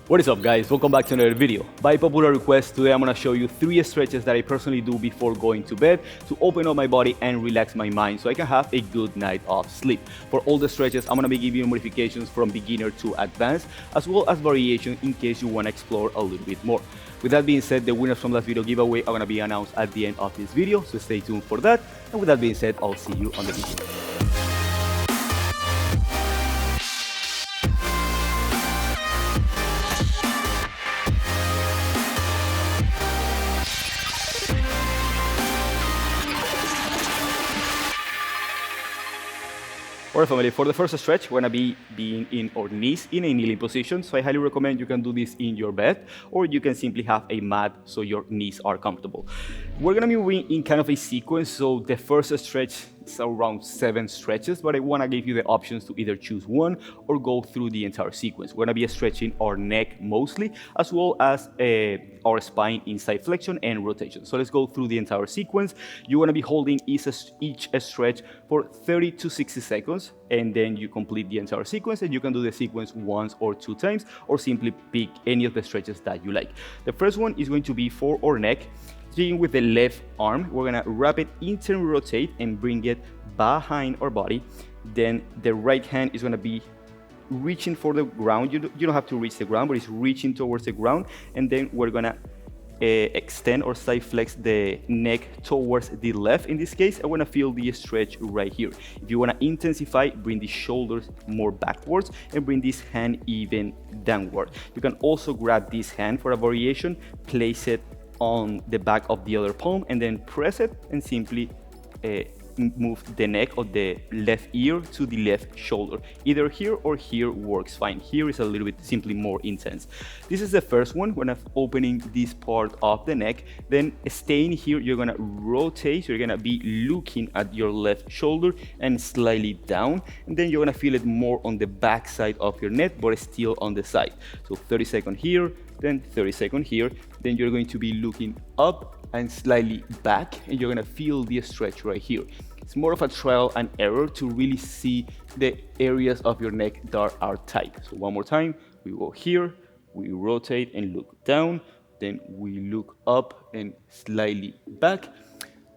What is up, guys? Welcome back to another video. By popular request, today I'm gonna show you 3 stretches that I personally do before going to bed to open up my body and relax my mind so I can have a good night of sleep. For all the stretches, I'm gonna be giving you modifications from beginner to advanced, as well as variation in case you wanna explore a little bit more. With that being said, the winners from last video giveaway are gonna be announced at the end of this video, so stay tuned for that. And with that being said, I'll see you on the video. Alright family, for the first stretch, we're gonna be being in our knees in a kneeling position. So I highly recommend you can do this in your bed, or you can simply have a mat so your knees are comfortable. We're gonna be moving in kind of a sequence, so the first stretch is around 7 stretches, but I wanna give you the options to either choose one or go through the entire sequence. We're gonna be stretching our neck mostly, as well as our spine in side flexion and rotation. So let's go through the entire sequence. You wanna be holding each stretch for 30 to 60 seconds, and then you complete the entire sequence, and you can do the sequence once or 2 times, or simply pick any of the stretches that you like. The first one is going to be for our neck. Starting with the left arm, we're gonna wrap it, intern rotate, and bring it behind our body. Then the right hand is gonna be reaching for the ground. You don't have to reach the ground, but it's reaching towards the ground. And then we're gonna extend or side flex the neck towards the left. In this case, I want to feel the stretch right here. If you want to intensify, bring the shoulders more backwards and bring this hand even downward. You can also grab this hand for a variation, place it on the back of the other palm, and then press it and simply move the neck of the left ear to the left shoulder. Either here or here works fine. Here is a little bit simply more intense. This is the first one when I'm opening this part of the neck. Then staying here, you're gonna rotate. So you're gonna be looking at your left shoulder and slightly down. And then you're gonna feel it more on the back side of your neck, but still on the side. So 30 seconds here, then 30 seconds here. Then you're going to be looking up and slightly back, and you're gonna feel the stretch right here. It's more of a trial and error to really see the areas of your neck that are tight. So one more time, we go here, we rotate and look down, then we look up and slightly back,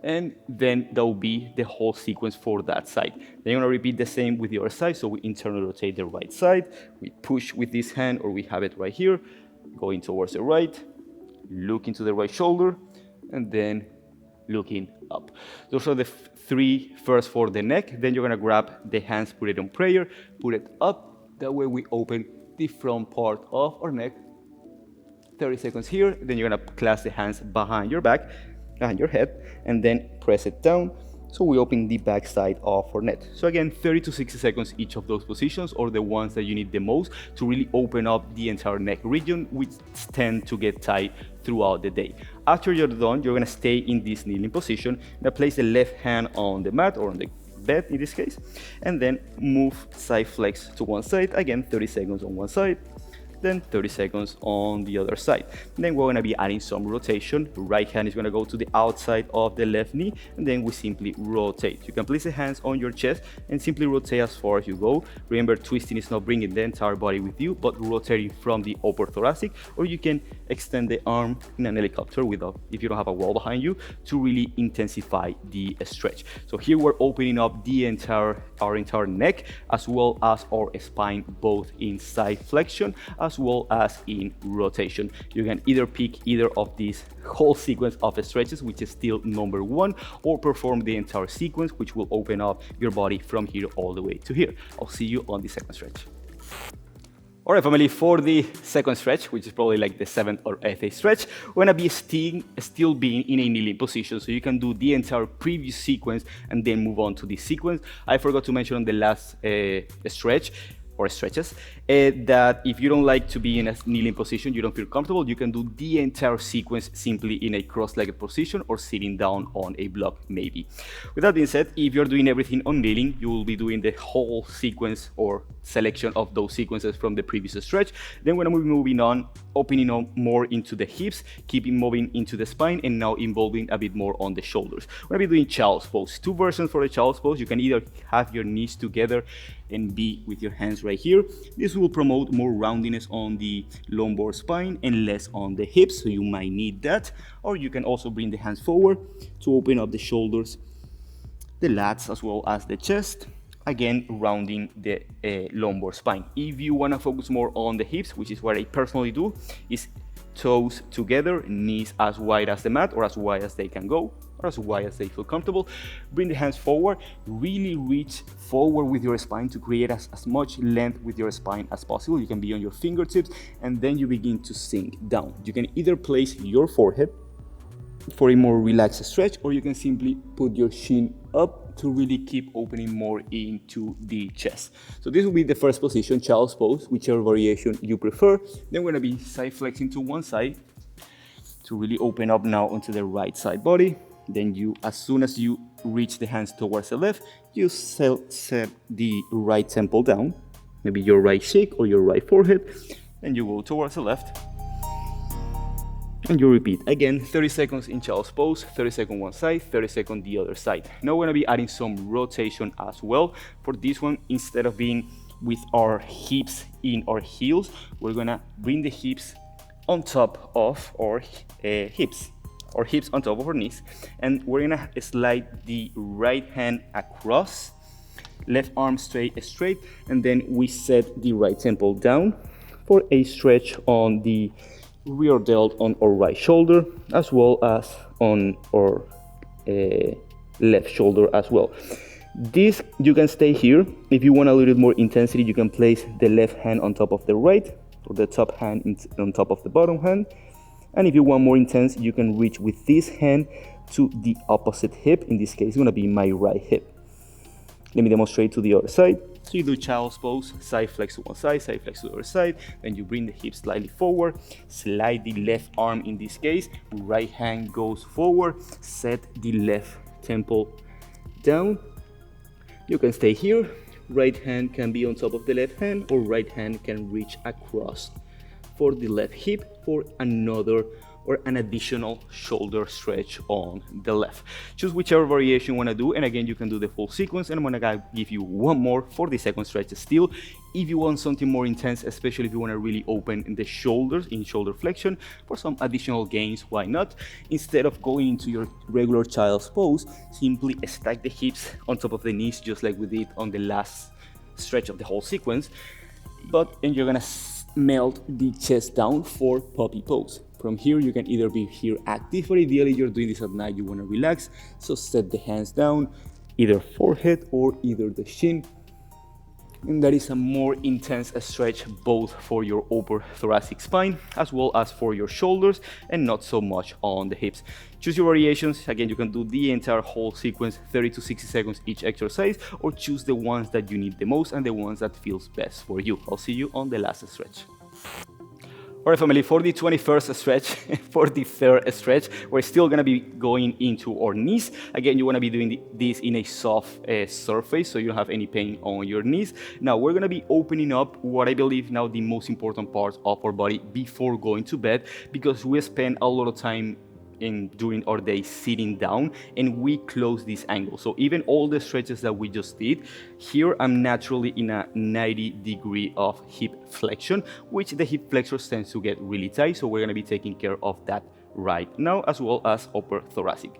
and then that will be the whole sequence for that side. Then you're gonna repeat the same with the other side. So we internally rotate the right side, we push with this hand, or we have it right here, going towards the right, look into the right shoulder, and then looking up. Those are the 3 first for the neck. Then you're gonna grab the hands, put it on prayer, put it up. That way we open the front part of our neck. 30 seconds here. Then you're gonna clasp the hands behind your back, behind your head, and then press it down. So we open the back side of our neck. So again, 30 to 60 seconds each of those positions, or the ones that you need the most to really open up the entire neck region, which tend to get tight throughout the day. After you're done, you're gonna stay in this kneeling position. Now place the left hand on the mat or on the bed in this case, and then move side flex to one side. Again, 30 seconds on one side, then 30 seconds on the other side. And then we're gonna be adding some rotation. Right hand is gonna go to the outside of the left knee, and then we simply rotate. You can place the hands on your chest and simply rotate as far as you go. Remember, twisting is not bringing the entire body with you, but rotating from the upper thoracic, or you can extend the arm in an helicopter without, if you don't have a wall behind you, to really intensify the stretch. So here we're opening up our entire neck, as well as our spine, both in side flexion as well as in rotation. You can either pick either of these whole sequence of stretches, which is still number 1, or perform the entire sequence, which will open up your body from here all the way to here. I'll see you on the second stretch. Alright family, for the second stretch, which is probably like the 7th or 8th stretch, we're gonna be still being in a kneeling position, so you can do the entire previous sequence and then move on to this sequence. I forgot to mention on the last stretch, or stretches, that if you don't like to be in a kneeling position, you don't feel comfortable, you can do the entire sequence simply in a cross-legged position or sitting down on a block maybe. With that being said, if you're doing everything on kneeling, you will be doing the whole sequence or selection of those sequences from the previous stretch. Then when we're moving on, opening up more into the hips, keeping moving into the spine, and now involving a bit more on the shoulders. We're gonna be doing child's pose. 2 versions for the child's pose. You can either have your knees together and be with your hands right here. This will promote more roundiness on the lumbar spine and less on the hips, so you might need that. Or you can also bring the hands forward to open up the shoulders, the lats, as well as the chest, again rounding the lumbar spine. If you want to focus more on the hips, which is what I personally do, is toes together, knees as wide as the mat or as wide as they can go, or as wide as they feel comfortable. Bring the hands forward, really reach forward with your spine to create as much length with your spine as possible. You can be on your fingertips, and then you begin to sink down. You can either place your forehead for a more relaxed stretch, or you can simply put your chin up to really keep opening more into the chest. So this will be the first position, child's pose, whichever variation you prefer. Then we're gonna be side flexing to one side to really open up now onto the right side body. Then you, as soon as you reach the hands towards the left, you set the right temple down, maybe your right cheek or your right forehead, and you go towards the left. And you repeat again, 30 seconds in child's pose, 30 seconds one side, 30 seconds the other side. Now we're gonna be adding some rotation as well. For this one, instead of being with our hips in our heels, we're gonna bring the hips on top of our hips, or hips on top of our knees, and we're gonna slide the right hand across, left arm straight, and then we set the right temple down for a stretch on the rear delt on our right shoulder, as well as on our left shoulder as well. This, you can stay here. If you want a little bit more intensity, you can place the left hand on top of the right, or the top hand on top of the bottom hand. And if you want more intense, you can reach with this hand to the opposite hip. In this case, it's gonna be my right hip. Let me demonstrate to the other side. So you do child's pose, side flex to one side, side flex to the other side. Then you bring the hips slightly forward, slide the left arm in this case, right hand goes forward, set the left temple down. You can stay here. Right hand can be on top of the left hand, or right hand can reach across for the left hip for another or an additional shoulder stretch on the left. Choose whichever variation you want to do, and again, you can do the full sequence, and I'm gonna give you one more for the second stretch still. If you want something more intense, especially if you want to really open the shoulders in shoulder flexion for some additional gains, why not? Instead of going into your regular child's pose, simply stack the hips on top of the knees, just like we did on the last stretch of the whole sequence, and you're gonna melt the chest down for puppy pose. From here, you can either be here active, or ideally you're doing this at night, you want to relax, so set the hands down, either forehead or either the shin, and that is a more intense stretch both for your upper thoracic spine as well as for your shoulders, and not so much on the hips. Choose your variations. Again, you can do the entire whole sequence, 30 to 60 seconds each exercise, or choose the ones that you need the most and the ones that feels best for you. I'll see you on the last stretch. All right, family, for the 21st stretch, for the third stretch, we're still gonna be going into our knees. Again, you wanna be doing this in a soft surface, so you don't have any pain on your knees. Now, we're gonna be opening up what I believe now the most important parts of our body before going to bed, because we spend a lot of time during our day sitting down, and we close this angle. So even all the stretches that we just did, here I'm naturally in a 90-degree of hip flexion, which the hip flexors tends to get really tight. So we're gonna be taking care of that right now, as well as upper thoracic.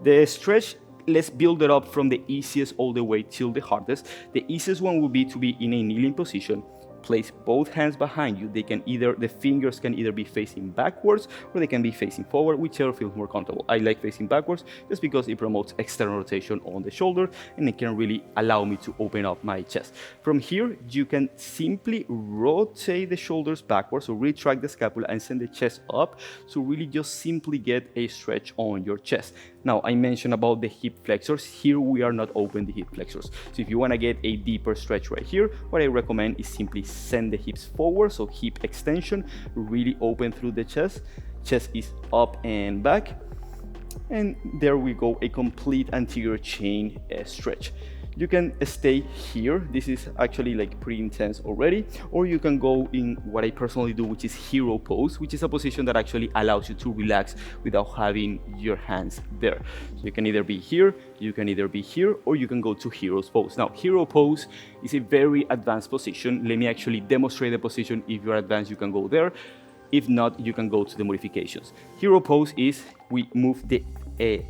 The stretch, let's build it up from the easiest all the way till the hardest. The easiest one will be to be in a kneeling position. Place both hands behind you. The fingers can either be facing backwards or they can be facing forward, whichever feels more comfortable. I like facing backwards just because it promotes external rotation on the shoulder, and it can really allow me to open up my chest. From here, you can simply rotate the shoulders backwards, so retract the scapula and send the chest up, so really just simply get a stretch on your chest. Now, I mentioned about the hip flexors. Here we are not open the hip flexors. So if you want to get a deeper stretch right here, what I recommend is simply send the hips forward, so hip extension, really open through the chest. Chest is up and back. And there we go, a complete anterior chain stretch. You can stay here. This is actually like pretty intense already, or you can go in what I personally do, which is hero pose, which is a position that actually allows you to relax without having your hands there. So you can either be here, you can either be here, or you can go to hero's pose. Now, hero pose is a very advanced position. Let me actually demonstrate the position. If you're advanced, you can go there. If not, you can go to the modifications. Hero pose is we move the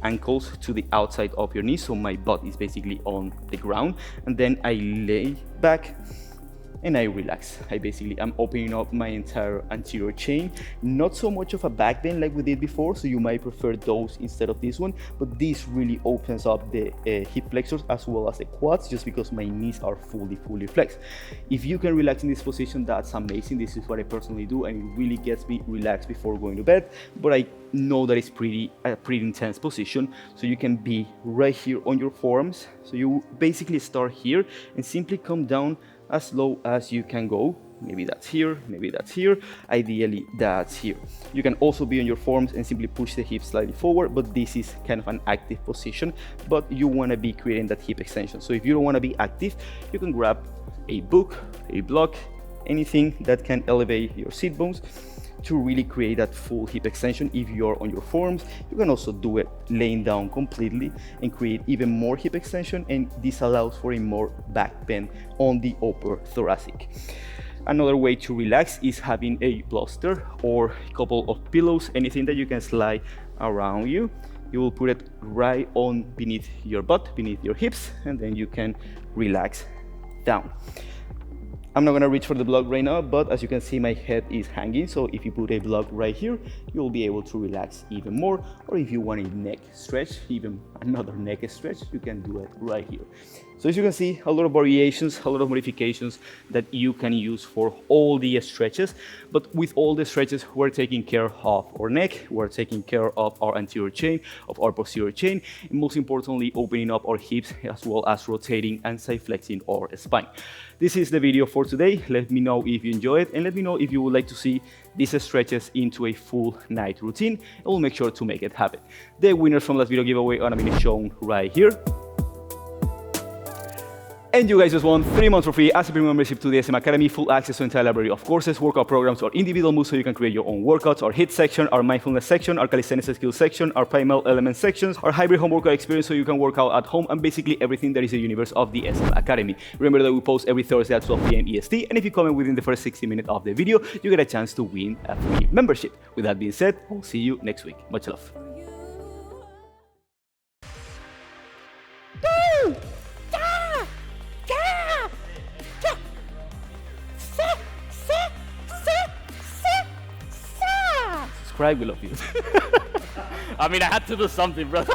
ankles to the outside of your knees, so my butt is basically on the ground, and then I lay back and I relax. I basically am opening up my entire anterior chain, not so much of a back bend like we did before, so you might prefer those instead of this one, but this really opens up the hip flexors as well as the quads, just because my knees are fully flexed. If you can relax in this position, that's amazing. This is what I personally do, and it really gets me relaxed before going to bed, but I know that it's a pretty intense position. So you can be right here on your forearms. So you basically start here and simply come down as low as you can go. Maybe that's here, maybe that's here, ideally that's here. You can also be on your forearms and simply push the hips slightly forward, but this is kind of an active position, but you want to be creating that hip extension. So if you don't want to be active, you can grab a book, a block, anything that can elevate your sit bones to really create that full hip extension. If you're on your forearms, you can also do it laying down completely and create even more hip extension, and this allows for a more back bend on the upper thoracic. Another way to relax is having a bolster or a couple of pillows, anything that you can slide around you. You will put it right on beneath your butt, beneath your hips, and then you can relax down. I'm not gonna reach for the block right now, but as you can see, my head is hanging. So if you put a block right here, you'll be able to relax even more. Or if you want a neck stretch, even another neck stretch, you can do it right here. So as you can see, a lot of variations, a lot of modifications that you can use for all the stretches. But with all the stretches, we're taking care of our neck, we're taking care of our anterior chain, of our posterior chain, and most importantly, opening up our hips as well as rotating and side flexing our spine. This is the video for today. Let me know if you enjoy it, and let me know if you would like to see these stretches into a full night routine, and we'll make sure to make it happen. The winners from last video giveaway are going to be shown right here. And you guys just won 3 months for free as a premium membership to the SM Academy, full access to entire library of courses, workout programs, or individual moves so you can create your own workouts, our HIIT section, our mindfulness section, our calisthenics skills section, our primal element sections, our hybrid home workout experience so you can work out at home, and basically everything that is the universe of the SM Academy. Remember that we post every Thursday at 12 p.m. EST, and if you comment within the first 60 minutes of the video, you get a chance to win a free membership. With that being said, I'll see you next week. Much love. Subscribe, we love you. I mean, I had to do something, brother.